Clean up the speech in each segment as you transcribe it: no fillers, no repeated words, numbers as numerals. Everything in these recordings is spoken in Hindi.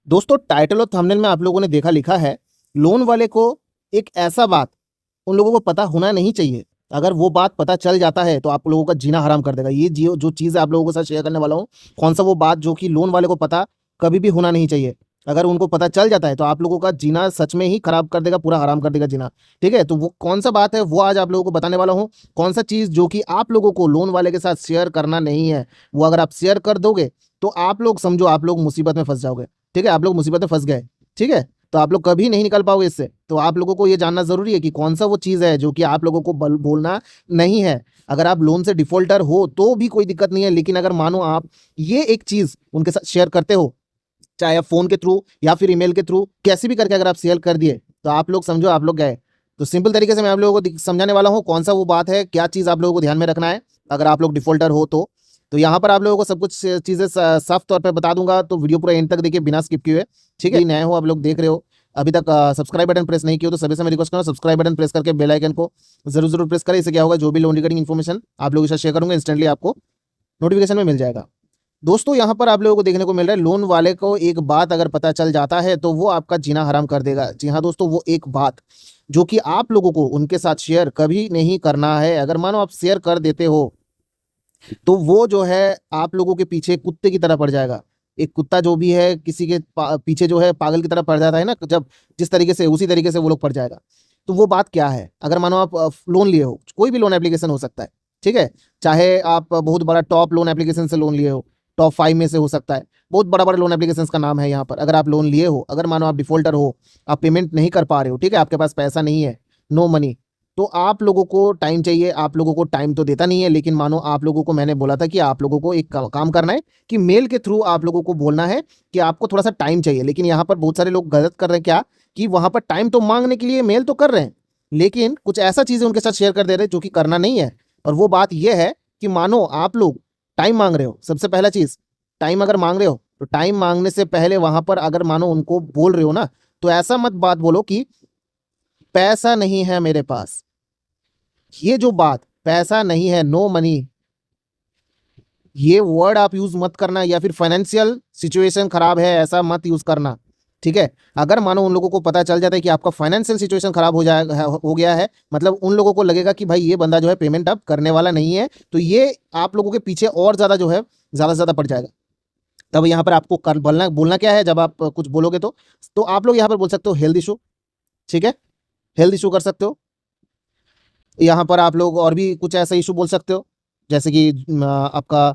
दोस्तों टाइटल और थंबनेल में आप लोगों ने देखा लिखा है लोन वाले को एक ऐसा बात उन लोगों को पता होना नहीं चाहिए। अगर वो बात पता चल जाता है तो आप लोगों का जीना हराम कर देगा। ये जो चीज़ आप लोगों के साथ शेयर करने वाला हूँ, कौन सा वो बात जो कि लोन वाले को पता कभी भी होना नहीं चाहिए। अगर उनको पता चल जाता है तो आप लोगों का जीना सच में ही खराब कर देगा, पूरा हराम कर देगा जीना। ठीक है, तो वो कौन सा बात है वो आज आप लोगों को बताने वाला हूँ। कौन सा चीज़ जो कि आप लोगों को लोन वाले के साथ शेयर करना नहीं है, वो अगर आप शेयर कर दोगे तो आप लोग समझो आप लोग मुसीबत में फंस जाओगे। ठीक है, आप लोग मुसीबत में फंस गए। ठीक है, तो आप लोग कभी नहीं निकल पाओगे इससे। तो आप लोगों को ये जानना ज़रूरी है कि कौन सा वो चीज़ है जो कि आप लोगों को बोलना नहीं है। अगर आप लोन से डिफ़ॉल्टर हो तो भी कोई दिक्कत नहीं है, लेकिन अगर मानो आप ये एक चीज़ उनके साथ शेयर करते हो, चाहे आप फ़ोन के थ्रू या फिर ईमेल के थ्रू कैसे भी करके अगर आप शेयर कर दिए, तो आप लोग समझो आप लोग गए। तो सिंपल तरीके से मैं आप लोगों को समझाने वाला हूँ कौन सा वो बात है, क्या चीज़ आप लोगों को ध्यान में रखना है अगर आप लोग डिफ़ॉल्टर हो तो। तो यहाँ पर आप लोगों को सब कुछ चीज़ें साफ तौर पे बता दूंगा, तो वीडियो पूरा एंड तक देखिए बिना स्किप किए हुए। ठीक है, नए हो आप लोग देख रहे हो, अभी तक सब्सक्राइब बटन प्रेस नहीं किया हो तो सभी से मैं रिक्वेस्ट करूँ सब्सक्राइब बटन प्रेस करके बेल आइकन को जरूर प्रेस करें। इससे क्या होगा, जो भी लोन रिगार्डिंग इन्फॉर्मेशन आप लोगों के साथ शेयर करूंगा इंस्टेंटली आपको नोटिफिकेशन में मिल जाएगा। दोस्तों यहाँ पर आप लोगों को देखने को मिल रहा है लोन वाले को एक बात अगर पता चल जाता है तो वो आपका जीना हराम कर देगा। जी हाँ दोस्तों, वो एक बात जो कि आप लोगों को उनके साथ शेयर कभी नहीं करना है। अगर मानो आप शेयर कर देते हो तो वो जो है आप लोगों के पीछे कुत्ते की तरह पड़ जाएगा। एक कुत्ता जो भी है किसी के पीछे जो है पागल की तरह पड़ जाता है ना, जब जिस तरीके से उसी तरीके से वो लोग पड़ जाएगा। तो वो बात क्या है, अगर मानो आप लोन लिए हो, कोई भी लोन एप्लीकेशन हो सकता है। ठीक है, चाहे आप बहुत बड़ा टॉप लोन एप्लीकेशन से लोन लिए हो, टॉप 5 में से हो सकता है, बहुत बड़ा बड़ा लोन एप्लीकेशन का नाम है यहाँ पर। अगर आप लोन लिए हो, अगर मानो आप डिफॉल्टर हो, आप पेमेंट नहीं कर पा रहे हो, ठीक है, आपके पास पैसा नहीं है, नो मनी, तो आप लोगों को टाइम चाहिए। आप लोगों को टाइम तो देता नहीं है, लेकिन मानो आप लोगों को मैंने बोला था कि आप लोगों को एक काम करना है कि मेल के थ्रू आप लोगों को बोलना है कि आपको थोड़ा सा टाइम चाहिए। लेकिन यहाँ पर बहुत सारे लोग गलत कर रहे हैं, क्या कि वहाँ पर टाइम तो मांगने के लिए मेल तो कर रहे हैं, लेकिन कुछ ऐसा चीज़ें उनके साथ शेयर कर दे रहे हैं जो कि करना नहीं है। और वो बात यह है कि मानो आप लोग टाइम मांग रहे हो, सबसे पहला चीज़ टाइम अगर मांग रहे हो तो टाइम मांगने से पहले वहाँ पर अगर मानो उनको बोल रहे हो ना, तो ऐसा मत बात बोलो कि पैसा नहीं है मेरे पास। ये जो बात पैसा नहीं है, नो मनी, ये वर्ड आप यूज मत करना, या फिर फाइनेंशियल सिचुएशन खराब है ऐसा मत यूज करना। ठीक है, अगर मानो उन लोगों को पता चल जाता है कि आपका फाइनेंशियल सिचुएशन खराब हो गया है, मतलब उन लोगों को लगेगा कि भाई ये बंदा जो है पेमेंट अब करने वाला नहीं है, तो ये आप लोगों के पीछे और ज्यादा जो है ज्यादा से ज्यादा पड़ जाएगा। तब यहाँ पर आपको बोलना बोलना क्या है, जब आप कुछ बोलोगे तो आप लोग यहाँ पर बोल सकते हो हेल्थ इशू। ठीक है, हेल्थ इशू कर सकते हो। यहाँ पर आप लोग और भी कुछ ऐसा इशू बोल सकते हो, जैसे कि आपका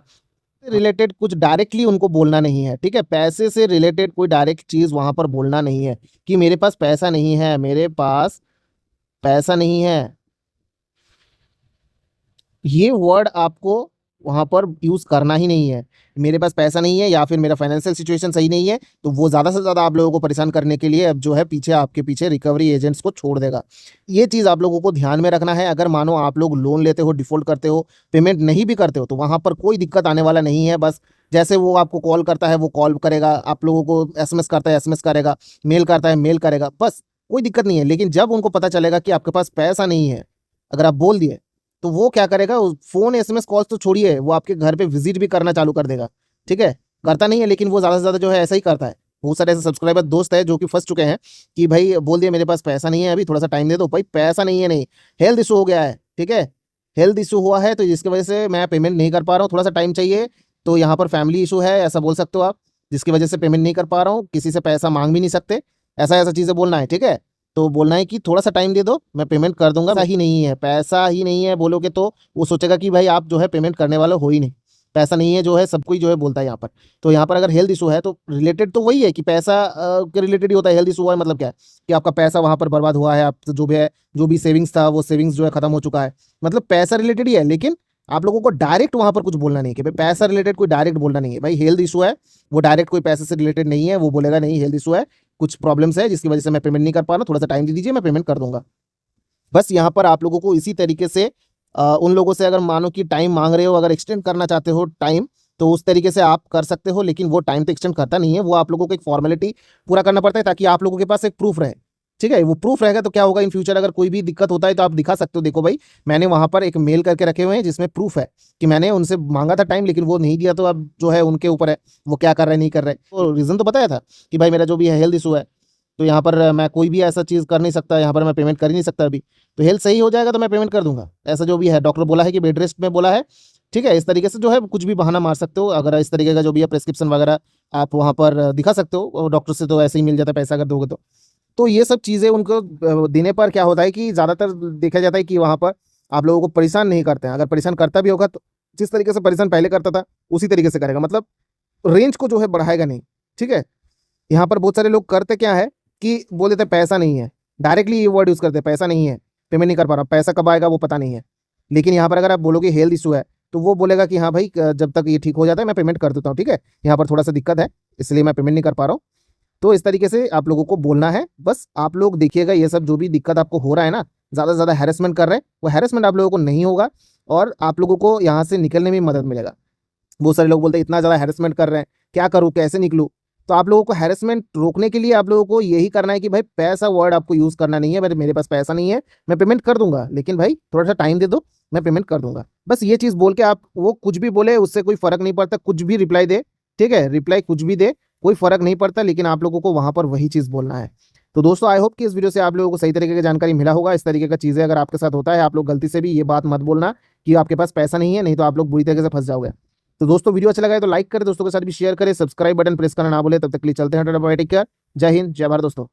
रिलेटेड कुछ डायरेक्टली उनको बोलना नहीं है। ठीक है, पैसे से रिलेटेड कोई डायरेक्ट चीज़ वहाँ पर बोलना नहीं है कि मेरे पास पैसा नहीं है, मेरे पास पैसा नहीं है। ये वर्ड आपको वहाँ पर यूज़ करना ही नहीं है। मेरे पास पैसा नहीं है या फिर मेरा फाइनेंशियल सिचुएशन सही नहीं है, तो वो ज़्यादा से ज़्यादा आप लोगों को परेशान करने के लिए अब जो है पीछे आपके पीछे रिकवरी एजेंट्स को छोड़ देगा। ये चीज़ आप लोगों को ध्यान में रखना है। अगर मानो आप लोग लोन लेते हो, डिफ़ॉल्ट करते हो, पेमेंट नहीं भी करते हो, तो वहाँ पर कोई दिक्कत आने वाला नहीं है। बस जैसे वो आपको कॉल करता है वो कॉल करेगा, आप लोगों को एसएमएस करता है एसएमएस करेगा, मेल करता है मेल करेगा, बस कोई दिक्कत नहीं है। लेकिन जब उनको पता चलेगा कि आपके पास पैसा नहीं है, अगर आप बोल दिए, तो वो क्या करेगा, फोन एसएमएस कॉल्स तो छोड़िए, वो आपके घर पे विजिट भी करना चालू कर देगा। ठीक है, करता नहीं है लेकिन वो ज़्यादा से ज़्यादा जो है ऐसा ही करता है। बहुत सारे ऐसे सब्सक्राइबर दोस्त है जो कि फंस चुके हैं कि भाई बोल दिया मेरे पास पैसा नहीं है, अभी थोड़ा सा टाइम दे दो। भाई पैसा नहीं है, नहीं, हेल्थ इशू हो गया है। ठीक है, हेल्थ इशू हुआ है तो जिसकी वजह से मैं पेमेंट नहीं कर पा रहा हूँ, थोड़ा सा टाइम चाहिए। तो यहाँ पर फैमिली इशू है ऐसा बोल सकते हो आप, जिसकी वजह से पेमेंट नहीं कर पा रहा हूँ, किसी से पैसा मांग भी नहीं सकते, ऐसा ऐसा चीज़ें बोलना है। ठीक है, तो बोलना है कि थोड़ा सा टाइम दे दो, मैं पेमेंट कर दूंगा। पैसा ही नहीं है, पैसा ही नहीं है बोलोगे तो वो सोचेगा कि भाई आप जो है पेमेंट करने वाले हो ही नहीं। पैसा नहीं है जो है सब कोई जो है बोलता है यहाँ पर। तो यहाँ पर अगर हेल्थ इशू है तो रिलेटेड तो वही है कि पैसा के रिलेटेड ही होता है। हेल्थ इशू हुआ है मतलब क्या है कि आपका पैसा वहाँ पर बर्बाद हुआ है, आप जो भी है, जो भी सेविंग्स था वो सेविंग्स जो है खत्म हो चुका है, मतलब पैसा रिलेटेड ही है। लेकिन आप लोगों को डायरेक्ट वहाँ पर कुछ बोलना नहीं है कि भाई पैसा रिलेटेड कोई डायरेक्ट बोलना नहीं है। भाई हेल्थ इशू है, वो डायरेक्ट कोई पैसे से रिलेटेड नहीं है, वो बोलेगा नहीं हेल्थ इशू है, कुछ प्रॉब्लम्स है जिसकी वजह से मैं पेमेंट नहीं कर पा रहा हूँ, थोड़ा सा टाइम दे दीजिए मैं पेमेंट कर दूंगा। बस यहाँ पर आप लोगों को इसी तरीके से उन लोगों से अगर मानो कि टाइम मांग रहे हो, अगर एक्सटेंड करना चाहते हो टाइम, तो उस तरीके से आप कर सकते हो। लेकिन वो टाइम तो एक्सटेंड करता नहीं है, वो आप लोगों को एक फॉर्मेलिटी पूरा करना पड़ता है ताकि आप लोगों के पास एक प्रूफ रहे ठीक है, वो प्रूफ रहेगा तो क्या होगा इन फ्यूचर अगर कोई भी दिक्कत होता है तो आप दिखा सकते हो, देखो भाई मैंने वहां पर एक मेल करके रखे हुए हैं जिसमें प्रूफ है कि मैंने उनसे मांगा था टाइम लेकिन वो नहीं दिया, तो अब जो है उनके ऊपर है वो क्या कर रहे हैं नहीं कर रहे। तो रीज़न तो बताया था कि भाई मेरा जो भी है हेल्थ इशू है, तो यहाँ पर मैं कोई भी ऐसा चीज़ कर नहीं सकता, यहाँ पर मैं पेमेंट कर ही नहीं सकता अभी। तो हेल्थ सही हो जाएगा तो मैं पेमेंट कर दूंगा, ऐसा जो भी है डॉक्टर बोला है कि बेड रेस्ट में बोला है। ठीक है, इस तरीके से जो है कुछ भी बहाना मार सकते हो, अगर इस तरीके का जो भी है प्रेस्क्रिप्शन वगैरह आप वहाँ पर दिखा सकते हो, डॉक्टर से तो ऐसे ही मिल जाता है पैसा अगर दोगे तो। तो ये सब चीज़ें उनको देने पर क्या होता है कि ज़्यादातर देखा जाता है कि वहाँ पर आप लोगों को परेशान नहीं करते हैं, अगर परेशान करता भी होगा तो जिस तरीके से परेशान पहले करता था उसी तरीके से करेगा, मतलब रेंज को जो है बढ़ाएगा नहीं। ठीक है, यहाँ पर बहुत सारे लोग करते क्या है कि बोल देते पैसा नहीं है, डायरेक्टली ये वर्ड यूज़ करते हैं पैसा नहीं है, पेमेंट नहीं कर पा रहा, पैसा कब आएगा वो पता नहीं है। लेकिन यहाँ पर अगर आप बोलोगे हेल्थ इशू है तो वो बोलेगा कि हाँ भाई जब तक ये ठीक हो जाता है मैं पेमेंट कर देता हूँ, ठीक है यहाँ पर थोड़ा सा दिक्कत है इसलिए मैं पेमेंट नहीं कर पा रहा हूँ। तो इस तरीके से आप लोगों को बोलना है, बस आप लोग देखिएगा ये सब जो भी दिक्कत आपको हो रहा है ना, ज़्यादा से ज़्यादा हैरेसमेंट कर रहे हैं, वो हैरेसमेंट आप लोगों को नहीं होगा और आप लोगों को यहाँ से निकलने में मदद मिलेगा। बहुत सारे लोग बोलते हैं इतना ज़्यादा हैरेसमेंट कर रहे हैं, क्या करूँ कैसे निकलूँ। तो आप लोगों को हैरेसमेंट रोकने के लिए आप लोगों को यही करना है कि भाई पैसा वर्ड आपको यूज़ करना नहीं है, मेरे पास पैसा नहीं है मैं पेमेंट कर दूंगा लेकिन भाई थोड़ा सा टाइम दे दो मैं पेमेंट कर दूंगा। बस ये चीज़ बोल के आप वो कुछ भी बोले उससे कोई फ़र्क नहीं पड़ता, कुछ भी रिप्लाई दे, ठीक है रिप्लाई कुछ भी दे कोई फ़र्क नहीं पड़ता, लेकिन आप लोगों को वहाँ पर वही चीज़ बोलना है। तो दोस्तों आई होप कि इस वीडियो से आप लोगों को सही तरीके की जानकारी मिला होगा। इस तरीके का चीज़ें अगर आपके साथ होता है आप लोग गलती से भी ये बात मत बोलना कि आपके पास पैसा नहीं है, नहीं तो आप लोग बुरी तरीके से फंस जाओगे। तो दोस्तों वीडियो अच्छा लगा है तो लाइक करें, दोस्तों के साथ भी शेयर करें, सब्सक्राइब बटन प्रेस करना ना भूलें। तब तक के लिए चलते हैं, टाटा बाय, टेक केयर, जय हिंद जय भारत दोस्तों।